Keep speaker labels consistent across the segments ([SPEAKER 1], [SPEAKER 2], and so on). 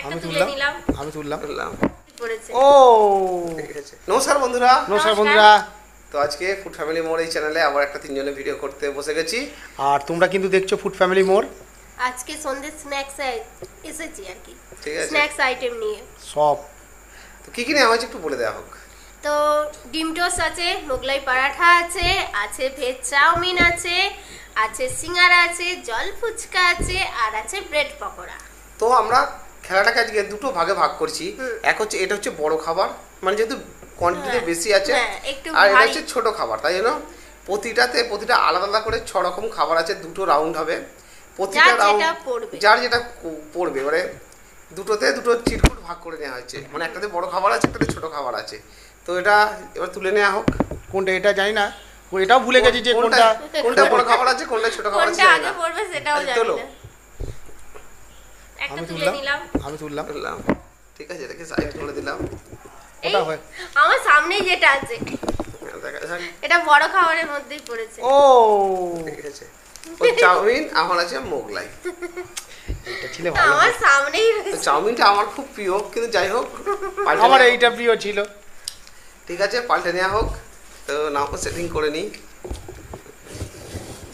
[SPEAKER 1] আমি তুললাম ও
[SPEAKER 2] ঠিক আছে। নমস্কার বন্ধুরা।
[SPEAKER 1] নমস্কার বন্ধুরা।
[SPEAKER 2] তো আজকে ফুড ফ্যামিলি মোড় এই চ্যানেলে আবার একটা তিনজনের ভিডিও করতে বসে গেছি।
[SPEAKER 1] আর তোমরা কিন্তু দেখছো ফুড ফ্যামিলি মোড়।
[SPEAKER 3] আজকে সন্ধ্যে স্ন্যাক্স এসেছি আর কি,
[SPEAKER 2] ঠিক আছে,
[SPEAKER 3] স্ন্যাক্স আইটেম নিয়ে।
[SPEAKER 1] সব
[SPEAKER 2] তো কি কি নেওয়া হয়েছে একটু বলে দেওয়া হোক।
[SPEAKER 3] তো ডিম টোস্ট আছে, মোগলাই পরাঠা আছে, আছে ভেজ চাউমিন আছে, আছে সিঙ্গারা আছে, জল ফুচকা আছে, আর আছে ব্রেড পকোড়া।
[SPEAKER 2] তো আমরা খেলাটাকে আজকে দুটো ভাগে ভাগ করছি। এক হচ্ছে এটা হচ্ছে বড় খাবার, মানে যেহেতু কোয়ান্টিটিতে বেশি আছে, আর এটা হচ্ছে ছোট খাবার, তাই জন্য প্রতিটা আলাদা আলাদা করে 6 রকম খাবার আছে। দুটো রাউন্ড হবে, প্রতিটা রাউন্ড যার যেটা পড়বে, মানে দুটোতে দুটো চিরকুট ভাগ করে নেওয়া হয়েছে, মানে একটাতে বড় খাবার আছে, একটাতে ছোট খাবার আছে। তো এটা এবার তুলে নেওয়া হোক।
[SPEAKER 1] কোনটা এটা জানি না, এটাও ভুলে গেছি যে কোনটা
[SPEAKER 2] বড় খাবার আছে, কোনটা ছোট খাবার আছে,
[SPEAKER 3] আগে পড়বে সেটাও জানি না। একটা তুলে নিলাম,
[SPEAKER 1] আমি তুললাম।
[SPEAKER 2] ঠিক আছে, এটাকে সাইড করে দিলাম।
[SPEAKER 1] ওটা হয়
[SPEAKER 3] আমার সামনেই যেটা আছে এটা বড় খাবারের মধ্যেই পড়েছে।
[SPEAKER 1] ও
[SPEAKER 2] ঠিক আছে, ও চাউমিন, আমার আছে মোগলাই।
[SPEAKER 1] এটা ছিল ভালো,
[SPEAKER 3] আমার সামনেই রয়েছে।
[SPEAKER 2] চাউমিনটা আমার খুব প্রিয়, কিন্তু যাই হোক
[SPEAKER 1] আমার এইটা প্রিয় ছিল।
[SPEAKER 2] ঠিক আছে, পাল্টে নেওয়া হোক। তো নাও সেটিং করে নিই।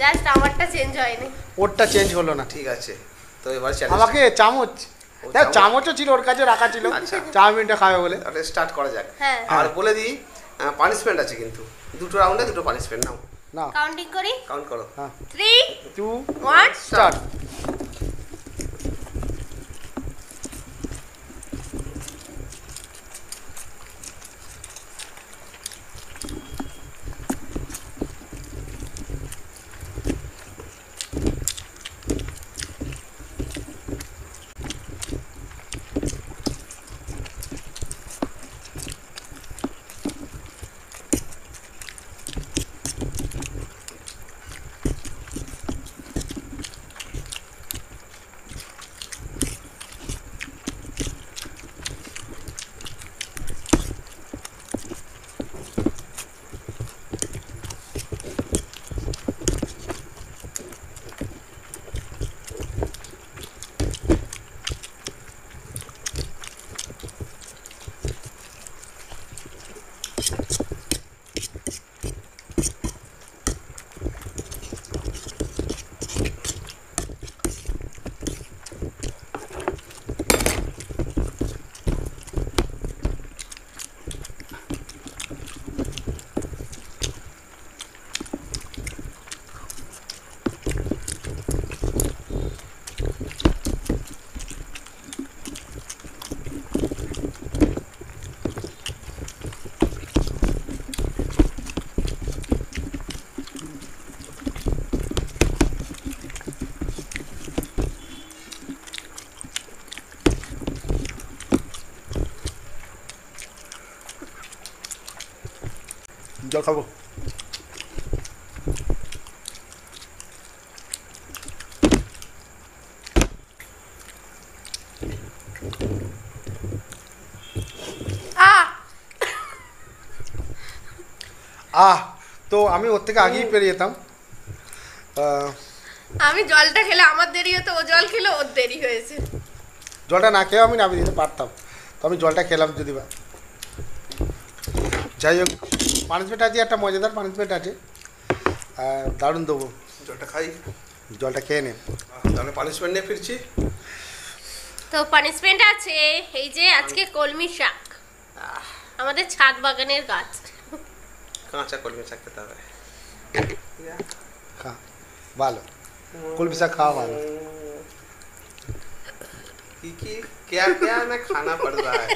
[SPEAKER 3] জাস্ট আমারটা চেঞ্জ হয়নি,
[SPEAKER 1] ওরটা চেঞ্জ হলো না।
[SPEAKER 2] ঠিক আছে, তো এবার
[SPEAKER 1] আমাকে চামচ, চামচও ছিল ওর কাছে রাখা ছিল, চাউমিনটা খাবে বলে।
[SPEAKER 2] তাহলে স্টার্ট করা যাক।
[SPEAKER 3] হ্যাঁ,
[SPEAKER 2] আর বলে দিই পানিশমেন্ট আছে, কিন্তু দুটো রাউন্ডে দুটো পানিশমেন্ট। নাও
[SPEAKER 1] না
[SPEAKER 3] কাউন্টিং করি,
[SPEAKER 2] কাউন্ট করো।
[SPEAKER 1] হ্যাঁ
[SPEAKER 3] 3
[SPEAKER 1] 2
[SPEAKER 3] 1
[SPEAKER 1] স্টার্ট। জল খাবো। তো আমি ওর থেকে আগেই পেরিয়ে যেতাম।
[SPEAKER 3] আমি জলটা খেলে আমার দেরি হতো, ও জল খেলে ওর দেরি হয়েছে।
[SPEAKER 1] জলটা না খেয়েও আমি নামিয়ে দিতে পারতাম, তো আমি জলটা খেলাম। যদি বা যাই হোক, পানিশমেন্ট আছে, একটা মজাদার পানিশমেন্ট আছে, দারুণ দেবো।
[SPEAKER 2] জলটা খাই,
[SPEAKER 1] জলটা খেয়ে নে।
[SPEAKER 2] তাহলে পানিশমেন্ট নিয়ে ফিরছি।
[SPEAKER 3] তো পানিশমেন্ট আছে এই যে আজকে কলমি শাক, আমাদের ছাদ বাগানের গাছ।
[SPEAKER 2] কাঁচা কলমি শাক খেতে হবে।
[SPEAKER 1] খা, ভালো কলমি শাক খাওয়া ভালো।
[SPEAKER 2] কি क्या क्या मैं खाना पड़ रहा है।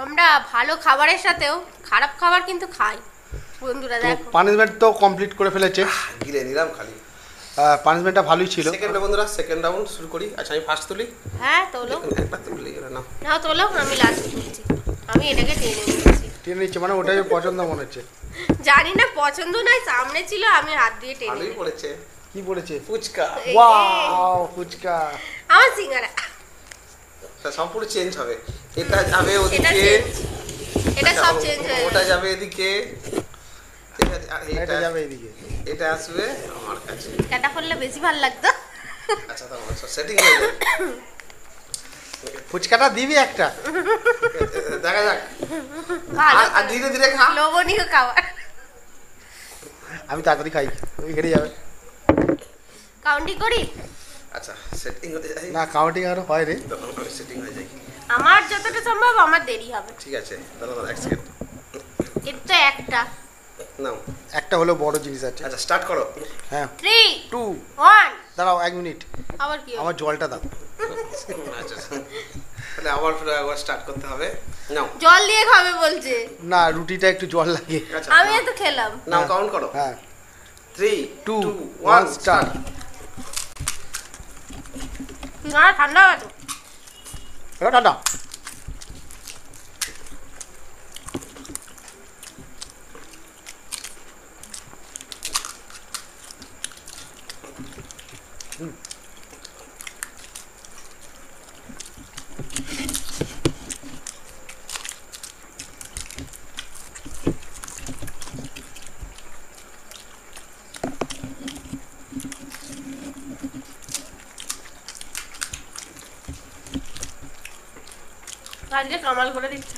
[SPEAKER 3] আমরা ভালো খাবারের সাথেও খারাপ খাবার কিন্তু খাই বন্ধুরা। দেখো
[SPEAKER 1] পানিশমেন্ট তো কমপ্লিট করে ফেলেছে,
[SPEAKER 2] গিলে নিলাম খালি।
[SPEAKER 1] পানিশমেন্টটা ভালোই ছিল।
[SPEAKER 2] সেকেন্ড বন্ধুরা, সেকেন্ড রাউন্ড শুরু করি। আচ্ছা আমি ফার্স্ট তুলি।
[SPEAKER 3] হ্যাঁ তোলো,
[SPEAKER 2] একবার তুলি না,
[SPEAKER 3] না তোলো, আমি লাস্ট তুলছি। আমি এটাকে টেনে নিচ্ছি।
[SPEAKER 1] টেনে নিচ্ছে মানে ওটাই পছন্দ মনে হচ্ছে।
[SPEAKER 3] জানি না পছন্দ নয়, সামনে ছিল আমি হাত দিয়ে টেনে
[SPEAKER 2] ভালোই পড়েছে।
[SPEAKER 1] কি পড়েছে?
[SPEAKER 2] ফুচকা।
[SPEAKER 1] ওয়াও ফুচকা।
[SPEAKER 3] আমার সিঙ্গারা।
[SPEAKER 2] তা সম্পূর্ণ চেঞ্জ হবে। এটা যাবে ওদিকে,
[SPEAKER 3] এটা সব চেঞ্জ হয়ে
[SPEAKER 2] ওটা যাবে এদিকে,
[SPEAKER 1] এটা যাবে এদিকে,
[SPEAKER 2] এটা আসবে আমার কাছে।
[SPEAKER 3] কাটা করলে বেশি ভালো লাগতো।
[SPEAKER 2] আচ্ছা তাহলে সেটিং হয়ে যাবে।
[SPEAKER 1] ফুচকাটা দিবি একটা,
[SPEAKER 2] দেখা যাক।
[SPEAKER 3] ভালো
[SPEAKER 2] আর ধীরে ধীরে খা।
[SPEAKER 3] লোভনীয় খাবার।
[SPEAKER 1] আমি তাড়াতাড়ি খাই, ওই হেরে যাবে।
[SPEAKER 3] কাউন্টি করি?
[SPEAKER 2] আচ্ছা সেটিং হতে যাই
[SPEAKER 1] না, কাউন্টিং আরো হয় রে।
[SPEAKER 2] সেটিং হয়ে যাই।
[SPEAKER 3] আমার যতটা সম্ভব আমার দেরি হবে।
[SPEAKER 2] ঠিক আছে দাঁড়াও এক সেকেন্ড।
[SPEAKER 3] এটা তো একটা।
[SPEAKER 2] নাও
[SPEAKER 1] একটা হলো বড় জিনিস আছে।
[SPEAKER 2] আচ্ছা স্টার্ট করো।
[SPEAKER 1] হ্যাঁ
[SPEAKER 3] 3
[SPEAKER 1] 2
[SPEAKER 3] 1
[SPEAKER 1] দাঁড়াও 1 মিনিট,
[SPEAKER 3] আবার কি হবে?
[SPEAKER 1] আমার জলটা দাও।
[SPEAKER 2] আচ্ছা তাহলে আবার ফিরে একবার স্টার্ট করতে হবে। নাও
[SPEAKER 3] জল দিয়ে খাবে বলছে।
[SPEAKER 1] না, রুটিটা একটু জল লাগে।
[SPEAKER 2] আচ্ছা
[SPEAKER 3] আমি এত খেলাম।
[SPEAKER 2] নাও কাউন্ট করো।
[SPEAKER 1] হ্যাঁ
[SPEAKER 2] 3
[SPEAKER 1] 2
[SPEAKER 2] 2
[SPEAKER 1] 1
[SPEAKER 2] 1
[SPEAKER 1] স্টার্ট।
[SPEAKER 3] না ঠান্ডা আছে।
[SPEAKER 1] এটা ঠান্ডা।
[SPEAKER 3] আজকে কামাল করে দিচ্ছে।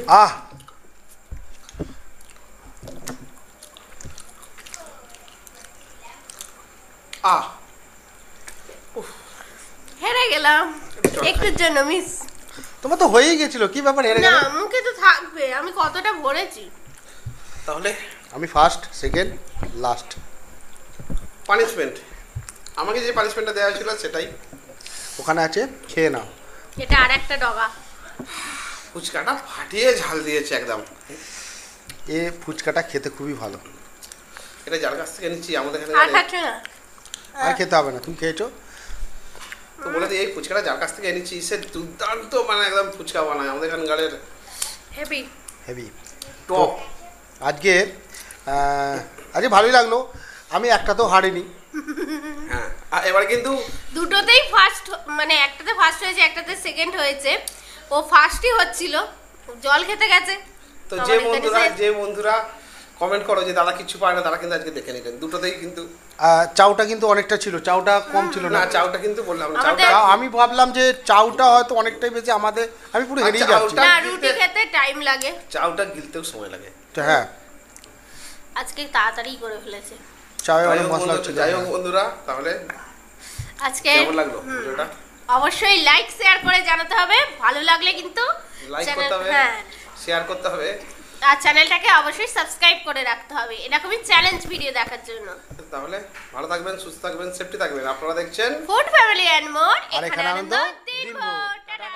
[SPEAKER 1] আহ
[SPEAKER 2] আহ
[SPEAKER 3] হেরে গেলাম একটুর জন্য মিস।
[SPEAKER 1] তোমার তো হয়েই গেছিল, কি ব্যাপার হেরে
[SPEAKER 3] না
[SPEAKER 1] গেল?
[SPEAKER 3] মুখে তো থাকবে, আমি কতটা ভরেছি।
[SPEAKER 2] তাহলে
[SPEAKER 1] আমি ফার্স্ট, সেকেন্ড, লাস্ট।
[SPEAKER 2] পানিশমেন্ট, আমাকে যে পানিশমেন্টটা দেওয়া হয়েছিল সেটাই
[SPEAKER 1] ওখানে আছে, খেয়ে নাও।
[SPEAKER 3] এটা আর একটা ডগা।
[SPEAKER 2] ফুচকাটা ফাটিয়ে ঝাল দিয়েছে একদম।
[SPEAKER 1] এ ফুচকাটা খেতে খুবই ভালো।
[SPEAKER 2] এটা যার কাছ থেকে নিচ্ছি আমাদের
[SPEAKER 3] আর
[SPEAKER 2] এখানে
[SPEAKER 3] খাচ্ছ না?
[SPEAKER 1] আর খেতে হবে না, তুমি খেয়েছো।
[SPEAKER 2] তো বলে দিই এই ফুচকাটা যার কাছ থেকে এনেছি সে দুর্দান্ত মানে একদম ফুচকা বানায় আমাদের এখানকারের
[SPEAKER 3] হেভি।
[SPEAKER 1] Heavy
[SPEAKER 2] top.
[SPEAKER 1] আজকে আজকে ভালোই লাগলো। আমি একটাতেও হারিনি।
[SPEAKER 2] হ্যাঁ আর এবার কিন্তু
[SPEAKER 3] দুটোতেই ফার্স্ট, মানে একটাতে ফার্স্ট হয়েছে একটাতে সেকেন্ড হয়েছে। ও ফার্স্টই হচ্ছিল, জল খেতে গেছে।
[SPEAKER 2] তো
[SPEAKER 3] তো
[SPEAKER 2] যে
[SPEAKER 3] আমাদের
[SPEAKER 2] বন্ধুরা কমেন্ট করো যে দাদা কিছু পায় না, তারা কিন্তু আজকে দেখে নিলেন দুটোতেই কিন্তু।
[SPEAKER 1] চাউটা কিন্তু অনেকটা ছিল, চাউটা কম ছিল
[SPEAKER 2] না
[SPEAKER 1] না।
[SPEAKER 2] চাউটা কিন্তু বললাম না,
[SPEAKER 3] আমাদের-
[SPEAKER 2] চাউটা
[SPEAKER 1] আমি ভাবলাম যে চাউটা হয়তো অনেকটাই বেশি আমাদের, আমি পুরো হেরিয়ে
[SPEAKER 2] আচ্ছা,
[SPEAKER 1] যাচ্ছি।
[SPEAKER 2] ওটা-
[SPEAKER 3] না রুটি খেতে টাইম লাগে।
[SPEAKER 2] চাউটা গিলতেও সময় লাগে।
[SPEAKER 1] তো হ্যাঁ,
[SPEAKER 3] আজকে তাড়াতাড়ি করে ফেলেছে।
[SPEAKER 1] চায়ে
[SPEAKER 2] যাই
[SPEAKER 1] অনেক
[SPEAKER 2] হোক
[SPEAKER 1] মশলা
[SPEAKER 2] বন্ধু-
[SPEAKER 1] হচ্ছে।
[SPEAKER 2] যাই হোক বন্ধুরা তাহলে
[SPEAKER 3] আজকে
[SPEAKER 2] কেমন লাগলো ভিডিওটা?
[SPEAKER 3] অবশ্যই লাইক শেয়ার করে জানাতে হবে, ভালো লাগলে কিন্তু
[SPEAKER 2] লাইক
[SPEAKER 3] চ্যানেল-
[SPEAKER 2] করতে হবে,
[SPEAKER 3] হ্যাঁ,
[SPEAKER 2] শেয়ার করতে হবে।
[SPEAKER 3] আর চ্যানেলটাকে অবশ্যই সাবস্ক্রাইব করে রাখতে হবে এরকমই চ্যালেঞ্জ ভিডিও দেখার জন্য।
[SPEAKER 2] তাহলে ভালো থাকবেন, সুস্থ থাকবেন, সেফটি থাকবেন। আপনারা দেখছেন
[SPEAKER 3] ফুড ফ্যামিলি এন্ড মোর,
[SPEAKER 1] আর এখানে
[SPEAKER 3] এখানে
[SPEAKER 1] আনন্দ
[SPEAKER 3] আনন্দ দিনভর। টাটা।